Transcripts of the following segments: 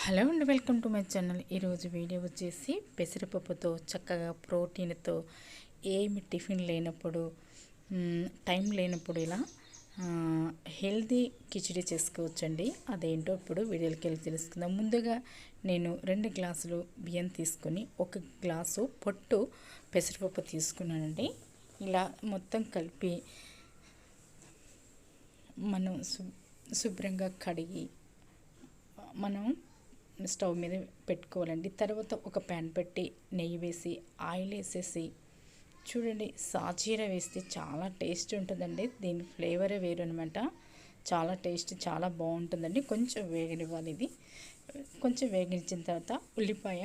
Hello అండి, welcome to my channel. ఈరోజు video వచ్చేసి పెసరపప్పుతో చక్కగా ప్రోటీన్తో ఏమి టిఫిన్ లేనప్పుడు టైం లేనప్పుడు ఇలా హెల్దీ కిచిడి చేసుకోవచ్చండి. అదేంటో ఇప్పుడు వీడియోకి వెళ్ళి తెలుసుకుందాం. ముందుగా నేను 2 గ్లాసులు బియ్యం తీసుకొని 1 గ్లాసు పొట్టు పెసరపప్పు తీసుకున్నానండి. ఇలా మొత్తం కలిపి మనం శుభ్రంగా కడిగి మనం స్టవ్ మీద పెట్టుకోవాలండి. తర్వాత ఒక ప్యాన్ పెట్టి నెయ్యి వేసి ఆయిల్ వేసేసి చూడండి, సాజీర వేస్తే చాలా టేస్ట్ ఉంటుందండి. దీని ఫ్లేవరే వేరు అనమాట. చాలా టేస్ట్ చాలా బాగుంటుందండి. కొంచెం వేగనివ్వాలి. ఇది కొంచెం వేగించిన తర్వాత ఉల్లిపాయ,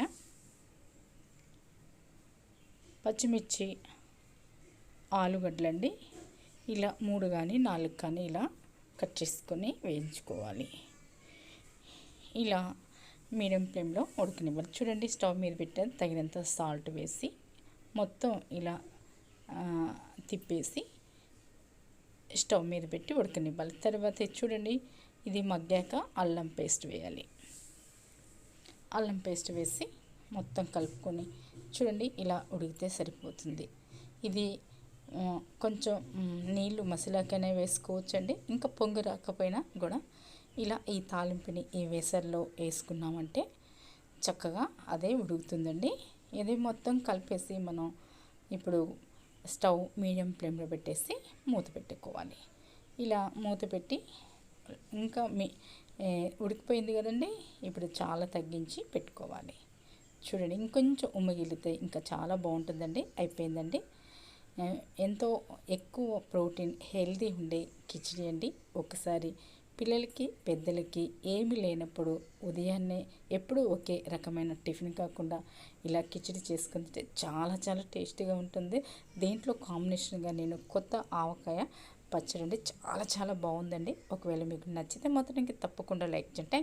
పచ్చిమిర్చి, ఆలుగడ్డలండి ఇలా 3 కానీ 4 కానీ ఇలా కట్ చేసుకొని వేయించుకోవాలి. ఇలా మీడియం ఫ్లేమ్లో ఉడకనివ్వాలి. చూడండి, స్టవ్ మీద పెట్టాను. తగినంత సాల్ట్ వేసి మొత్తం ఇలా తిప్పేసి స్టవ్ మీద పెట్టి ఉడకనివ్వాలి. తర్వాత చూడండి, ఇది మగ్గాక అల్లం పేస్ట్ వేయాలి. అల్లం పేస్ట్ వేసి మొత్తం కలుపుకొని చూడండి, ఇలా ఉడికితే సరిపోతుంది. ఇది కొంచెం నీళ్ళు మసాలాకైనా వేసుకోవచ్చండి. ఇంకా పొంగు రాకపోయినా కూడా ఇలా ఈ తాలింపుని ఈ వేసర్లో వేసుకున్నామంటే చక్కగా అదే ఉడుకుతుందండి. ఇది మొత్తం కలిపేసి మనం ఇప్పుడు స్టవ్ మీడియం ఫ్లేమ్లో పెట్టేసి మూత పెట్టుకోవాలి. ఇలా మూత పెట్టి ఇంకా ఉడికిపోయింది కదండి. ఇప్పుడు చాలా తగ్గించి పెట్టుకోవాలి. చూడండి, ఇంకొంచెం ఉమ్మగిలితే ఇంకా చాలా బాగుంటుందండి. అయిపోయిందండి. ఎంతో ఎక్కువ ప్రోటీన్ హెల్తీ ఉండే కిచిడి అండి. ఒకసారి పిల్లలకి పెద్దలకి ఏమీ లేనప్పుడు ఉదయాన్నే ఎప్పుడూ ఒకే రకమైన టిఫిన్ కాకుండా ఇలా కిచిడి చేసుకుని తింటే చాలా చాలా టేస్టీగా ఉంటుంది. దీంట్లో కాంబినేషన్గా నేను కొత్త ఆవకాయ పచ్చడి చాలా చాలా బాగుందండి. ఒకవేళ మీకు నచ్చితే మాత్రం తప్పకుండా లైక్ చేయండి.